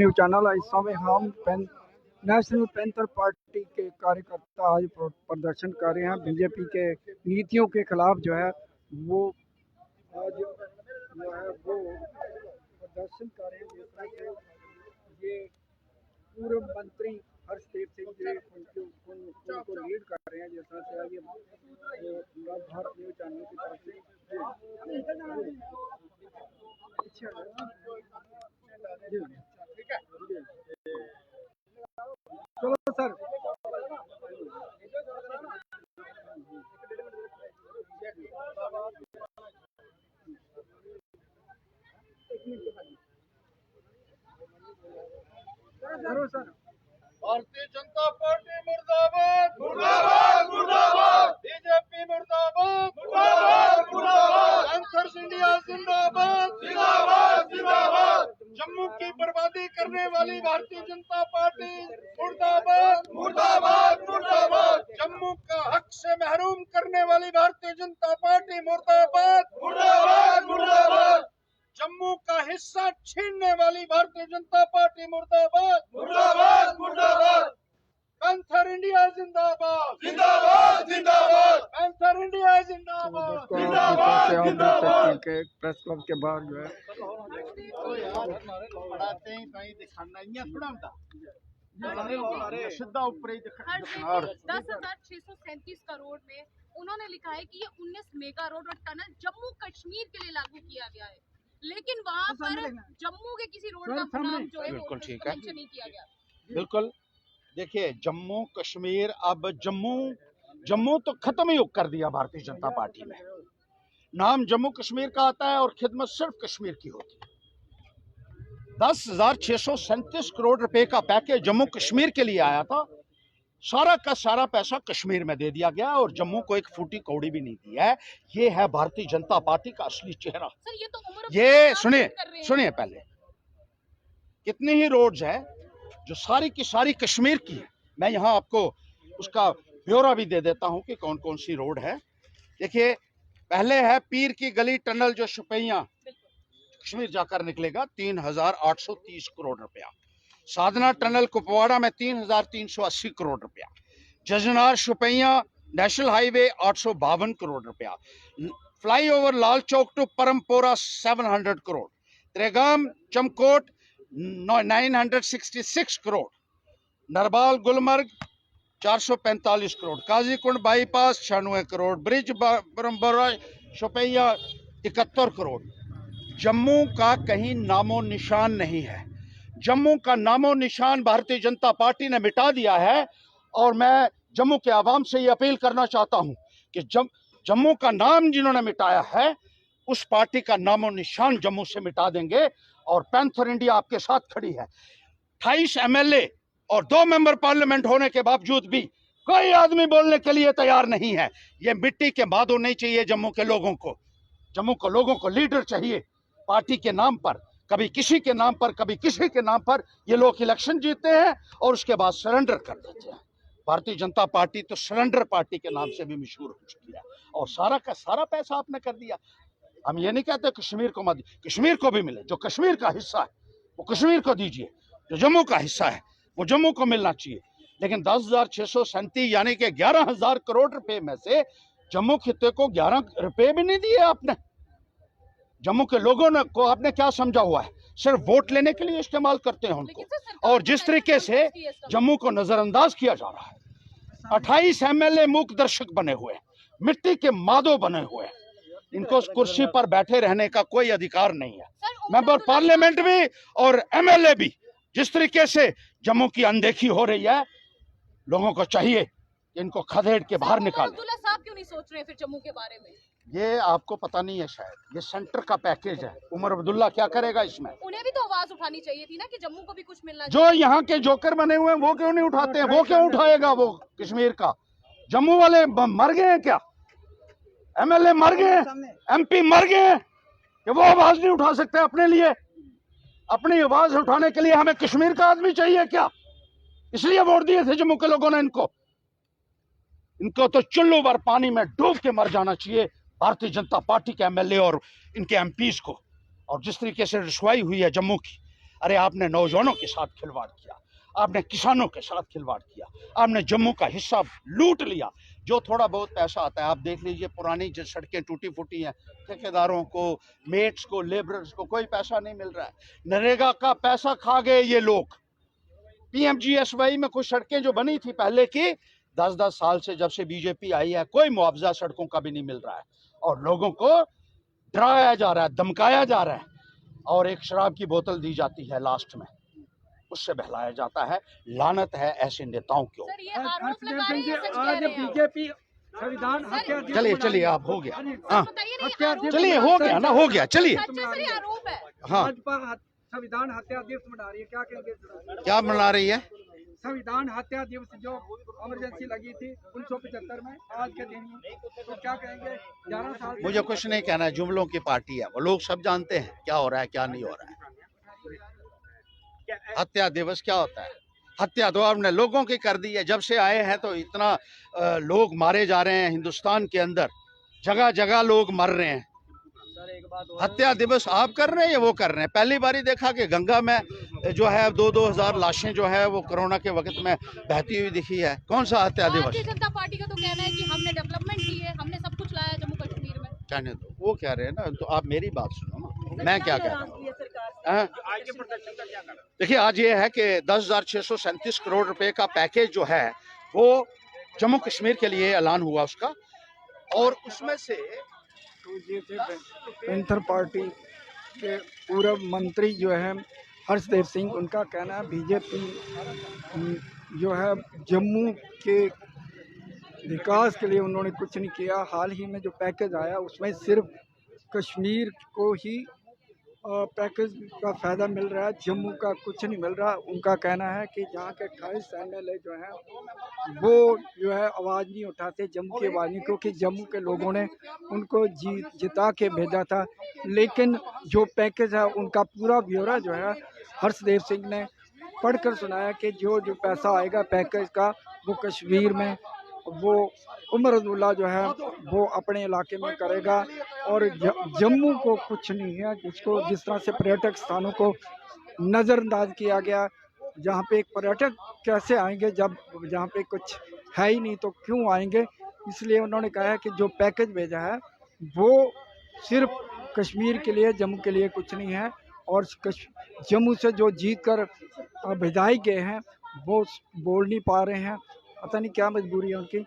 News channel. इस समय हम नेशनल पैंथर पार्टी के कार्यकर्ता आज प्रदर्शन कर रहे हैं। बीजेपी के नीतियों के खिलाफ जो है वो आज जो है वो प्रदर्शन कर रहे हैं। जिस तरह से ये पूर्व मंत्री हर्षदेव सिंह जी उनको लीड कर रहे हैं। जिस तरह से ये भारत न्यूज़ चैनल की तरफ से चलो सर। भारतीय जनता पार्टी मुर्दाबाद मुर्दाबाद मुर्दाबाद, बीजेपी मुर्दाबाद मुर्दाबाद मुर्दाबाद, पैंथर्स इंडिया जिंदाबाद जिंदाबाद जिंदाबाद, जम्मू की बर्बादी करने वाली भारतीय जनता पार्टी मुर्दाबाद मुर्दाबाद मुर्दाबाद, जम्मू का हक से महरूम करने वाली भारतीय जनता पार्टी मुर्दाबाद मुर्दाबाद मुर्दाबाद, जम्मू का हिस्सा छीनने वाली भारतीय जनता पार्टी मुर्दाबाद मुर्दाबाद मुर्दाबाद, पैंथर इंडिया जिंदाबाद जिंदाबाद जिंदाबाद, पैंथर इंडिया जिंदाबाद जिंदाबाद जिंदाबाद के प्रेस क्लब के बाहर जो है सीधा ऊपर 10,637 करोड़ में उन्होंने लिखा है कि ये 19 मेगा रोड और टनल जम्मू कश्मीर के लिए लागू किया गया है, लेकिन वहाँ पर जम्मू के किसी रोड का नाम जो है बिल्कुल ठीक है, नहीं किया गया। बिल्कुल। देखिए, जम्मू कश्मीर, अब जम्मू तो खत्म ही कर दिया भारतीय जनता पार्टी ने। नाम जम्मू कश्मीर का आता है और खिदमत सिर्फ कश्मीर की होती है। 10,637 करोड़ रुपए का पैकेज जम्मू कश्मीर के लिए आया था। सारा का सारा पैसा कश्मीर में दे दिया गया और जम्मू को एक फूटी कौड़ी भी नहीं दी है। ये है भारतीय जनता पार्टी का असली चेहरा। सर, ये तो ये सुनिए पहले, कितनी ही रोड्स है जो सारी की सारी कश्मीर की है। मैं यहाँ आपको उसका ब्यौरा भी दे देता हूँ कि कौन कौन सी रोड है। देखिए, पहले है पीर की गली टनल जो शुपैया कश्मीर जाकर निकलेगा, 3,830 करोड़ रुपया। साधना टनल कुपवाड़ा में 3,380 करोड़ रुपया। जजनार शुपैया नेशनल हाईवे 852 करोड़ रुपया। Flyover Lal Chowk to Parampora 700 crore. Tregam Chamkot 966 crore. Narbal Gulmarg 445 crore. Qazigund bypass 96 crore. Bridge Barambara Shupaiya 71 crore. Jammu का कहीं नामो निशान नहीं है। जम्मू का नामो निशान भारतीय जनता पार्टी ने मिटा दिया है और मैं जम्मू के आवाम से ये अपील करना चाहता हूं कि जम्मू का नाम जिन्होंने मिटाया है उस पार्टी का नामो निशान जम्मू से मिटा देंगे। और पैंथर इंडिया आपके साथ खड़ी है। 28 एमएलए और 2 मेंबर पार्लियामेंट होने के बावजूद भी कोई आदमी बोलने के लिए तैयार नहीं है। ये मिट्टी के मादो नहीं चाहिए जम्मू के लोगों को। जम्मू के लोगों को लीडर चाहिए। पार्टी के नाम पर, कभी किसी के नाम पर, कभी किसी के नाम पर ये लोग इलेक्शन जीतते हैं और उसके बाद सरेंडर कर देते हैं। भारतीय जनता पार्टी तो सरेंडर पार्टी के नाम से भी मशहूर हो चुकी है और सारा का सारा पैसा आपने कर दिया। हम ये नहीं कहते कश्मीर को मत, कश्मीर को भी मिले। जो कश्मीर का हिस्सा है वो कश्मीर को दीजिए, जो जम्मू का हिस्सा है वो जम्मू को मिलना चाहिए। लेकिन 10,637 यानी कि 11,000 करोड़ रुपए में से जम्मू खित्ते को 11 रुपए भी नहीं दिए आपने। जम्मू के लोगों ने को आपने क्या समझा हुआ है? सिर्फ वोट लेने के लिए इस्तेमाल करते हैं उनको। और जिस तरीके से जम्मू को नजरअंदाज किया जा रहा है, 28 एमएलए मूक दर्शक बने हुए, मिट्टी के मादो बने हुए, इनको उस कुर्सी पर बैठे रहने का कोई अधिकार नहीं है। मेंबर पार्लियामेंट भी और एमएलए भी। जिस तरीके से जम्मू की अनदेखी हो रही है, लोगों को चाहिए कि इनको खदेड़ के बाहर निकालें। अब्दुल्ला साहब क्यों नहीं सोच रहे फिर जम्मू के बारे में? ये आपको पता नहीं है शायद। ये सेंटर का पैकेज है। उमर अब्दुल्ला क्या करेगा इसमें? उन्हें भी तो आवाज उठानी चाहिए थी ना कि जम्मू को भी कुछ मिलना जो यहाँ के जोकर बने हुए हैं वो क्यों नहीं उठाते हैं? वो क्यों उठाएगा? वो कश्मीर का जम्मू वाले मर गए हैं क्या? एमएलए मर गए, एमपी मर गए कि वो आवाज नहीं उठा सकते अपने लिए? अपनी आवाज उठाने के लिए हमें कश्मीर का आदमी चाहिए क्या? इसलिए वोट दिए थे जम्मू के लोगों ने इनको तो चुल्लू भर पानी में डूब के मर जाना चाहिए भारतीय जनता पार्टी के एमएलए और इनके एमपीज को। और जिस तरीके से रुसवाई हुई है जम्मू की, अरे आपने नौजवानों के साथ खिलवाड़ किया, आपने किसानों के साथ खिलवाड़ किया, आपने जम्मू का हिस्सा लूट लिया। जो थोड़ा बहुत पैसा आता है आप देख लीजिए, पुरानी जो सड़कें टूटी फूटी हैं, ठेकेदारों को, मेट्स को, लेबरर्स को कोई पैसा नहीं मिल रहा है। नरेगा का पैसा खा गए ये लोग। पीएमजीएसवाई में कुछ सड़कें जो बनी थी पहले की, 10-10 साल से जब से बीजेपी आई है कोई मुआवजा सड़कों का भी नहीं मिल रहा है, और लोगों को डराया जा रहा है, धमकाया जा रहा है, और एक शराब की बोतल दी जाती है लास्ट में, उससे बहलाया जाता है। लानत है ऐसे नेताओं को। सर ये आरोप लगा रहे हैं, सच कह आज रहे हैं आप। बीजेपी संविधान हत्या दिवस चलिए मना चलिए रही है। आप हो गया, सर हाँ बताइए ना, ये हत्या आरोप दिवस चलिए हो गया ना, हो गया, चलिए सच है सर, ये आरोप है। हाँ। भाजपा संविधान हत्या दिवस मना रही है, क्या कहेंगे? क्या बना रही है? संविधान हत्या दिवस जो इमरजेंसी लगी थी 1975 में, आज के दिन ही, तो क्या कहेंगे? 11 साल से- मुझे कुछ नहीं कहना है, जुमलों की पार्टी है वो, लोग सब जानते हैं क्या हो रहा है क्या नहीं हो रहा है। हत्या दिवस क्या होता है? हत्या तो आपने लोगों की कर दी है। जब से आए हैं तो इतना लोग मारे जा रहे हैं हिंदुस्तान के अंदर, जगह जगह लोग मर रहे हैं। हत्या दिवस आप कर रहे हैं या वो कर रहे हैं? पहली बारी देखा कि गंगा में जो है 2-2 हजार लाशें जो है वो कोरोना के वक्त में बहती हुई दिखी है। कौन सा हत्या दिवस? भारतीय जनता पार्टी का तो कहना है कि हमने डेवलपमेंट की है, हमने सब कुछ लाया जम्मू कश्मीर में। कहने दो, वो कह रहे हैं ना, तो आप मेरी बात सुनो ना, मैं क्या कह रहा हूँ। हाँ? देखिए आज ये है कि 10,637 करोड़ रुपए का पैकेज जो है वो जम्मू कश्मीर के लिए ऐलान हुआ उसका, और उसमें से तो ये थे पैंथर पार्टी के पूर्व मंत्री जो है हर्षदेव सिंह, उनका कहना है बीजेपी जो है जम्मू के विकास के लिए उन्होंने कुछ नहीं किया। हाल ही में जो पैकेज आया उसमें सिर्फ कश्मीर को ही पैकेज का फ़ायदा मिल रहा है, जम्मू का कुछ नहीं मिल रहा। उनका कहना है कि जहाँ के 28 MLA जो हैं वो जो है आवाज़ नहीं उठाते जम्मू की आवाज़ नहीं, क्योंकि जम्मू के लोगों ने उनको जिता के भेजा था। लेकिन जो पैकेज है उनका पूरा ब्यौरा जो है हर्षदेव सिंह ने पढ़कर सुनाया कि जो जो पैसा आएगा पैकेज का वो कश्मीर में वो उमर अब्दुल्ला जो है वो अपने इलाके में करेगा, और जम्मू को कुछ नहीं है। जिसको जिस तरह से पर्यटक स्थानों को नज़रअंदाज किया गया, जहाँ पे एक पर्यटक कैसे आएंगे जब जहाँ पे कुछ है ही नहीं, तो क्यों आएंगे? इसलिए उन्होंने कहा है कि जो पैकेज भेजा है वो सिर्फ कश्मीर के लिए, जम्मू के लिए कुछ नहीं है। और जम्मू से जो जीत कर विधायक गए हैं वो बोल नहीं पा रहे हैं, पता नहीं क्या मजबूरी है उनकी।